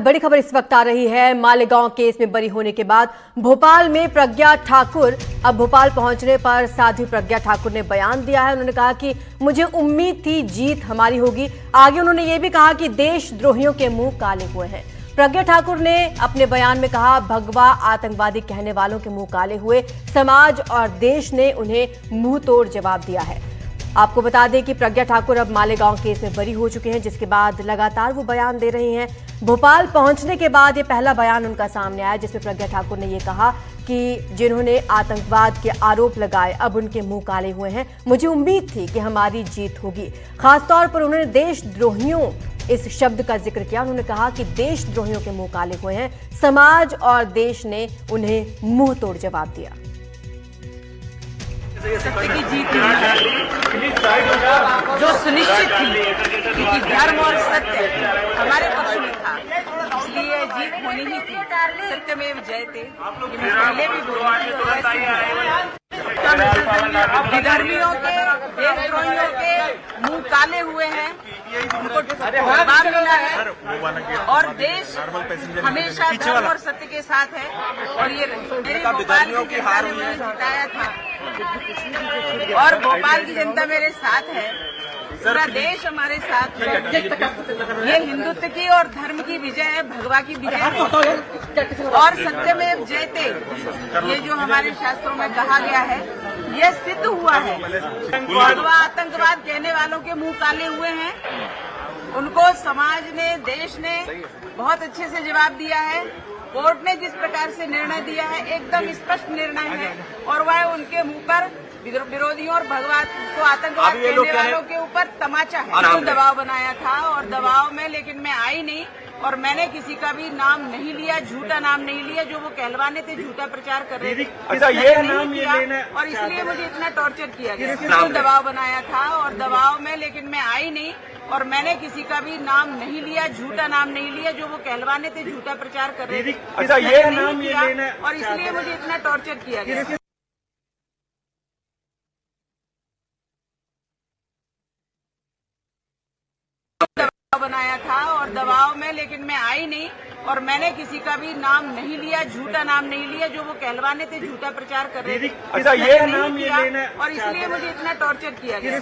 बड़ी खबर इस वक्त आ रही है। मालेगांव केस में बरी होने के बाद भोपाल में प्रज्ञा ठाकुर अब भोपाल पहुंचने पर साध्वी प्रज्ञा ठाकुर ने बयान दिया है। उन्होंने कहा कि मुझे उम्मीद थी जीत हमारी होगी। आगे उन्होंने ये भी कहा कि देशद्रोहियों के मुंह काले हुए हैं। प्रज्ञा ठाकुर ने अपने बयान में कहा, भगवा आतंकवादी कहने वालों के मुंह काले हुए, समाज और देश ने उन्हें मुंह तोड़ जवाब दिया है। आपको बता दें कि प्रज्ञा ठाकुर अब मालेगांव केस में बरी हो चुके हैं, जिसके बाद लगातार वो बयान दे रही हैं। भोपाल पहुंचने के बाद ये पहला बयान उनका सामने आया, जिसमें प्रज्ञा ठाकुर ने ये कहा कि जिन्होंने आतंकवाद के आरोप लगाए अब उनके मुंह काले हुए हैं। मुझे उम्मीद थी कि हमारी जीत होगी। खासतौर पर उन्होंने देशद्रोहियों इस शब्द का जिक्र किया। उन्होंने कहा कि देशद्रोहियों के मुंह काले हुए हैं, समाज और देश ने उन्हें मुंह तोड़ जवाब दिया। सत्य की जीत जो सुनिश्चित थी, क्योंकि धर्म और सत्य हमारे पक्ष में था, इसलिए जीत होनी ही थी। सत्यमेव जयते, ये मैं पहले भी बोली थी। विधर्मियों के, देशद्रोहियों के मुंह काले हुए हैं, उनको जवाब मिला है और देश हमेशा धर्म और सत्य के साथ है। और ये मेरी भोपाल की जनता ने मुझे जिताया था और भोपाल की जनता मेरे साथ है, पूरा देश हमारे साथ है। ये हिंदुत्व की और धर्म की विजय है, भगवा की विजय है और सत्यमेव जयते, ये जो हमारे शास्त्रों में कहा गया है, ये सिद्ध हुआ है। भगवा आतंकवाद कहने वालों के मुंह काले हुए हैं, उनको समाज ने, देश ने बहुत अच्छे से जवाब दिया है। कोर्ट ने जिस प्रकार से निर्णय दिया है, एकदम स्पष्ट निर्णय है और वह उनके मुंह पर विरोधियों और भगवा को आतंकवाद कहने वालों के ऊपर तमाचा है। तो दबाव बनाया था और दबाव में लेकिन मैं आई नहीं और मैंने किसी का भी नाम नहीं लिया, झूठा नाम नहीं लिया। जो वो कहलवाने थे, झूठा प्रचार कर रहे थे, ये नाम ये लेना और इसलिए मुझे इतना टॉर्चर किया गया। तो दबाव बनाया था और दबाव में लेकिन मैं आई नहीं और मैंने किसी का भी नाम नहीं लिया, झूठा नाम नहीं लिया। जो वो कहलवाने थे, झूठा प्रचार कर रहे थे, ये नाम ये लेना और इसलिए मुझे इतना टॉर्चर किया गया। बनाया था और दबाव में लेकिन मैं आई नहीं और मैंने किसी का भी नाम नहीं लिया, झूठा नाम नहीं लिया। जो वो कहलवाने थे, झूठा प्रचार कर रहे थे, ये नाम ये लेना और इसलिए मुझे इतना टॉर्चर किया गया।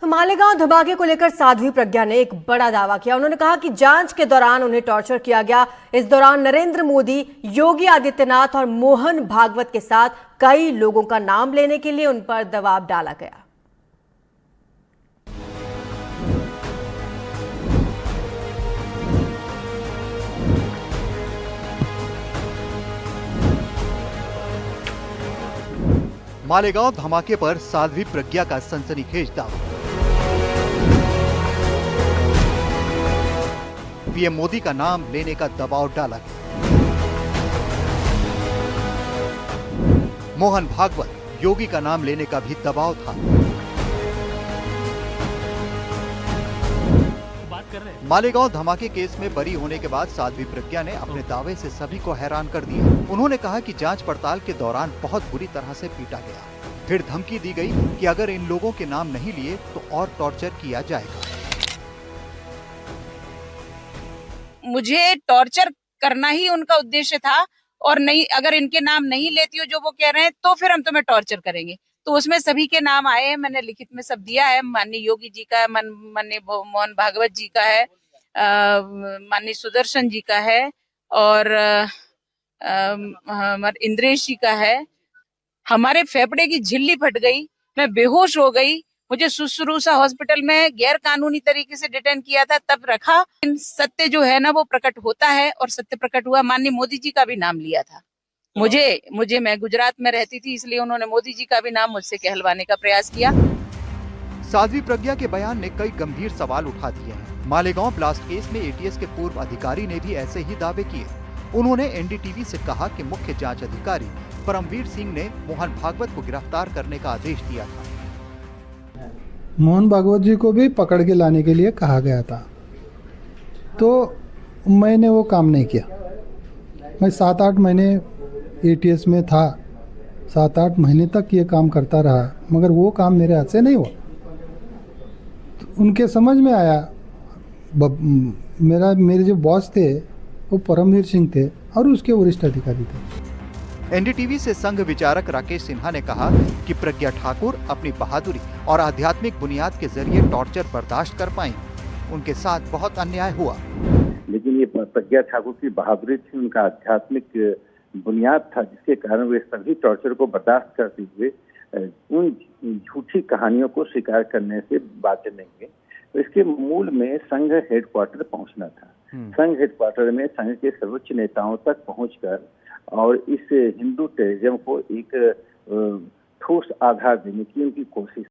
मालेगांव धमाके को लेकर साध्वी प्रज्ञा ने एक बड़ा दावा किया। उन्होंने कहा कि जांच के दौरान उन्हें टॉर्चर किया गया। इस दौरान नरेंद्र मोदी, योगी आदित्यनाथ और मोहन भागवत के साथ कई लोगों का नाम लेने के लिए उन पर दबाव डाला गया। मालेगांव धमाके पर साध्वी प्रज्ञा का सनसनीखेज दावा। पीएम मोदी का नाम लेने का दबाव डाला गया। मोहन भागवत, योगी का नाम लेने का भी दबाव था। मालेगांव धमाके केस में बरी होने के बाद साध्वी प्रज्ञा ने अपने दावे से सभी को हैरान कर दिया। उन्होंने कहा कि जांच पड़ताल के दौरान बहुत बुरी तरह से पीटा गया। फिर धमकी दी गई कि अगर इन लोगों के नाम नहीं लिए तो और टॉर्चर किया जाएगा। मुझे टॉर्चर करना ही उनका उद्देश्य था और नहीं, अगर इनके नाम नहीं लेती हो जो वो कह रहे हैं तो फिर हम तुम्हें टॉर्चर करेंगे। तो उसमें सभी के नाम आए हैं, मैंने लिखित में सब दिया है। माननीय योगी जी का है, माननीय मोहन भागवत जी का है, माननीय सुदर्शन जी का है और हमारे इंद्रेश जी का है। हमारे फेफड़े की झिल्ली फट गई, मैं बेहोश हो गई। मुझे सुश्रूषा हॉस्पिटल में गैर कानूनी तरीके से डिटेन किया था, तब रखा। सत्य जो है ना वो प्रकट होता है और सत्य प्रकट हुआ। माननीय मोदी जी का भी नाम लिया था। मुझे मैं गुजरात में रहती थी, इसलिए उन्होंने मोदी जी का भी नाम मुझसे कहलवाने का प्रयास किया। साध्वी प्रज्ञा के बयान ने कई गंभीर सवाल उठा दिए हैं। मालेगांव ब्लास्ट केस में एटीएस के पूर्व अधिकारी ने भी ऐसे ही दावे किए। उन्होंने एनडीटीवी से कहा कि मुख्य जांच अधिकारी परमवीर सिंह ने मोहन भागवत को गिरफ्तार करने का आदेश दिया था। मोहन भागवत जी को भी पकड़ के लाने के लिए कहा गया था, तो मैंने वो काम नहीं किया। मैं 7-8 महीने एटीएस में था, 7-8 महीने तक ये काम करता रहा, मगर वो काम मेरे हाथ से नहीं हुआ। तो उनके समझ में आया। मेरे जो बॉस थे वो परमवीर सिंह थे और उसके वरिष्ठ अधिकारी थे। एनडीटीवी से संघ विचारक राकेश सिन्हा ने कहा कि प्रज्ञा ठाकुर अपनी बहादुरी और आध्यात्मिक बुनियाद के जरिए टॉर्चर बर्दाश्त कर पाई। उनके साथ बहुत अन्याय हुआ, लेकिन ये प्रज्ञा ठाकुर की बहादुरी थी, उनका आध्यात्मिक बुनियाद था, जिसके कारण वे सभी टॉर्चर को बर्दाश्त करते हुए उन झूठी कहानियों को स्वीकार करने से बातें नहीं हुए। तो इसके मूल में संघ हेडक्वार्टर पहुंचना था। संघ हेडक्वार्टर में संघ के सर्वोच्च नेताओं तक पहुंचकर और इस हिंदू टेररिज्म को एक ठोस आधार देने की उनकी कोशिश